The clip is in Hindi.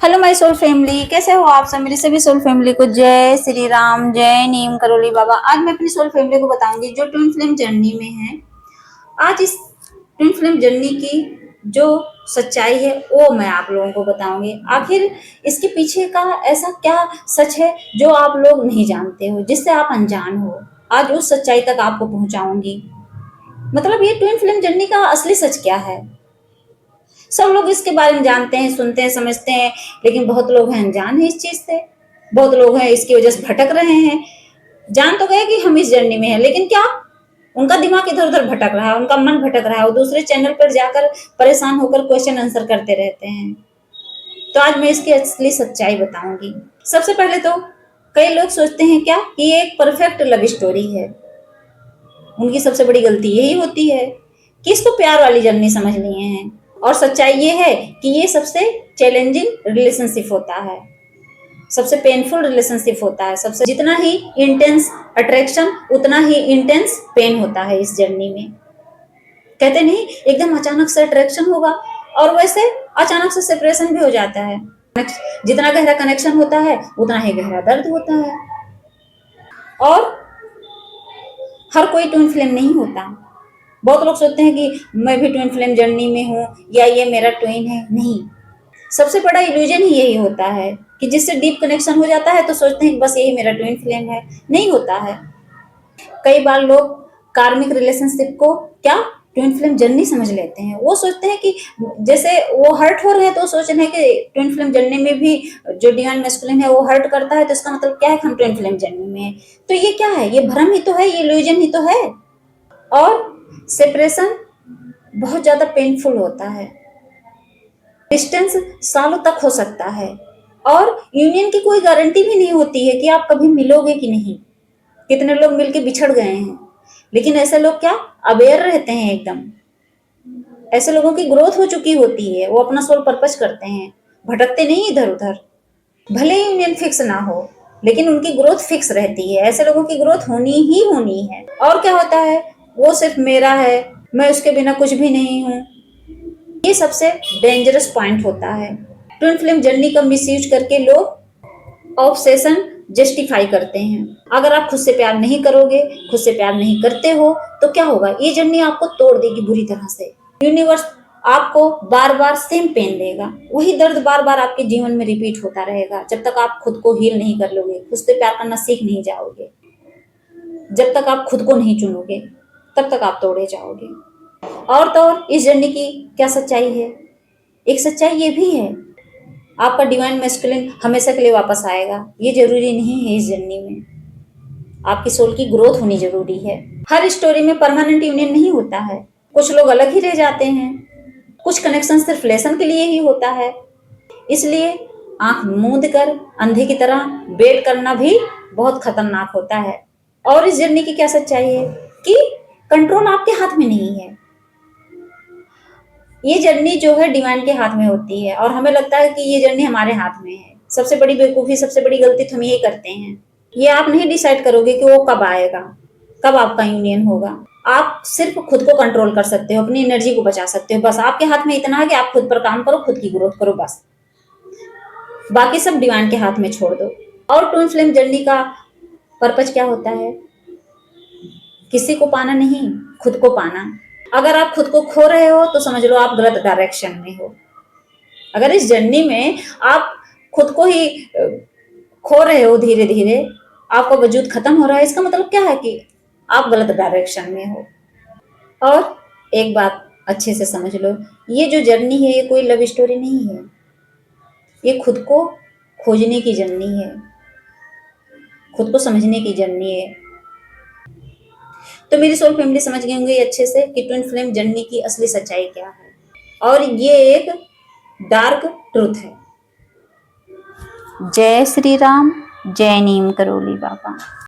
हेलो माय सोल फैमिली, कैसे हो आप सब। मेरी सभी सोल फैमिली को जय श्री राम, जय नीम करोली बाबा। आज मैं अपनी सोल फैमिली को बताऊंगी जो ट्विन फ्लेम जर्नी में है। आज इस ट्विन फ्लेम जर्नी की जो सच्चाई है वो मैं आप लोगों को बताऊंगी। आखिर इसके पीछे का ऐसा क्या सच है जो आप लोग नहीं जानते हो, जिससे आप अनजान हो। आज उस सच्चाई तक आपको पहुंचाऊंगी। मतलब ये ट्विन फ्लेम जर्नी का असली सच क्या है। सब लोग इसके बारे में जानते हैं, सुनते हैं, समझते हैं, लेकिन बहुत लोग हैं अनजान है इस चीज से। बहुत लोग हैं इसकी वजह से भटक रहे हैं। जान तो गए कि हम इस जर्नी में हैं, लेकिन क्या उनका दिमाग इधर उधर भटक रहा है, उनका मन भटक रहा है, वो दूसरे चैनल पर जाकर परेशान होकर क्वेश्चन आंसर करते रहते हैं। तो आज मैं इसकी असली सच्चाई बताऊंगी। सबसे पहले तो कई लोग सोचते हैं क्या कि ये एक परफेक्ट लव स्टोरी है। उनकी सबसे बड़ी गलती यही होती है कि इसको प्यार वाली जर्नी समझ लिए हैं। और सच्चाई ये है कि ये सबसे चैलेंजिंग रिलेशनशिप होता है, सबसे पेनफुल रिलेशनशिप होता है। सबसे जितना ही इंटेंस अट्रैक्शन उतना ही इंटेंस पेन होता है इस जर्नी में। कहते नहीं एकदम अचानक से अट्रैक्शन होगा और वैसे अचानक से सेपरेशन भी हो जाता है। जितना गहरा कनेक्शन होता है उतना ही गहरा दर्द होता है। और हर कोई ट्विन फ्लेम नहीं होता। बहुत लोग सोचते हैं कि मैं भी ट्विन फ्लेम जर्नी में हूँ या ये मेरा ट्विन है। नहीं, सबसे बड़ा इल्यूजन ही यही होता है कि जिससे डीप कनेक्शन हो जाता है तो सोचते हैं कि बस यही मेरा ट्विन फ्लेम है। नहीं होता है। कई बार लोग कार्मिक रिलेशनशिप को क्या ट्विन फ्लेम जर्नी समझ लेते हैं। वो सोचते हैं कि जैसे वो हर्ट हो रहे हैं तो सोच रहे हैं कि ट्विन फ्लेम जर्नी में भी जो डिवाइन मैस्कुलिन है वो हर्ट करता है, तो इसका मतलब क्या है कि हम ट्विन फ्लेम जर्नी में है। तो ये क्या है, ये भ्रम ही तो है, ये इल्यूजन ही तो है। और सेपरेशन बहुत ज्यादा पेनफुल होता है। डिस्टेंस सालों तक हो सकता है और यूनियन की कोई गारंटी भी नहीं होती है कि आप कभी मिलोगे कि नहीं। कितने लोग मिलके बिछड़ गए हैं, लेकिन ऐसे लोग क्या अवेयर रहते हैं एकदम। ऐसे लोगों की ग्रोथ हो चुकी होती है, वो अपना सोल पर्पस करते हैं, भटकते नहीं इधर उधर। भले ही यूनियन फिक्स ना हो लेकिन उनकी ग्रोथ फिक्स रहती है। ऐसे लोगों की ग्रोथ होनी ही होनी है। और क्या होता है, वो सिर्फ मेरा है, मैं उसके बिना कुछ भी नहीं हूँ। ये सबसे डेंजरस पॉइंट होता है। ट्विन फ्लेम जर्नी का मिसयूज करके लोग ऑब्सेशन जस्टिफाई करते हैं। अगर आप खुद से प्यार नहीं करोगे, खुद से प्यार नहीं करते हो तो क्या होगा, ये जर्नी आपको तोड़ देगी बुरी तरह से। यूनिवर्स आपको बार बार सेम पेन देगा, वही दर्द बार बार आपके जीवन में रिपीट होता रहेगा जब तक आप खुद को हील नहीं कर लोगे, खुद से प्यार करना सीख नहीं जाओगे। जब तक आप खुद को नहीं चुनोगे तब तक आप तोड़े जाओगे। और तो और इस जर्नी की क्या सच्चाई है, एक सच्चाई ये भी है आपका डिवाइन मैस्कुलिन हमेशा के लिए वापस आएगा। ये जरूरी नहीं है। इस जर्नी में आपकी सोल की ग्रोथ होनी जरूरी है। हर स्टोरी में परमानेंट यूनियन नहीं होता है, कुछ लोग अलग ही रह जाते हैं। कुछ कनेक्शन सिर्फ लेसन के लिए ही होता है। इसलिए आंख मूंद कर अंधे की तरह वेट करना भी बहुत खतरनाक होता है। और इस जर्नी की क्या सच्चाई है कि कंट्रोल आपके हाथ में नहीं है। ये जर्नी जो है डिवाइन के हाथ में होती है और हमें लगता है कि ये जर्नी हमारे हाथ में है। सबसे बड़ी बेवकूफी, सबसे बड़ी गलती तो हम यही करते हैं। ये आप नहीं डिसाइड करोगे कि वो कब आएगा, कब आपका यूनियन होगा। आप सिर्फ खुद को कंट्रोल कर सकते हो, अपनी एनर्जी को बचा सकते हो। बस आपके हाथ में इतना है कि आप खुद पर काम करो, खुद की ग्रोथ करो, बस बाकी सब डिवाइन के हाथ में छोड़ दो। और ट्विन फ्लेम जर्नी का पर्पज क्या होता है, किसी को पाना नहीं, खुद को पाना। अगर आप खुद को खो रहे हो तो समझ लो आप गलत डायरेक्शन में हो। अगर इस जर्नी में आप खुद को ही खो रहे हो, धीरे धीरे आपका वजूद खत्म हो रहा है, इसका मतलब क्या है कि आप गलत डायरेक्शन में हो। और एक बात अच्छे से समझ लो, ये जो जर्नी है ये कोई लव स्टोरी नहीं है, ये खुद को खोजने की जर्नी है, खुद को समझने की जर्नी है। तो मेरी सोल फैमिली समझ गए होंगे अच्छे से कि ट्विन फ्लेम जर्नी की असली सच्चाई क्या है। और ये एक डार्क ट्रूथ है। जय श्री राम, जय नीम करोली बाबा।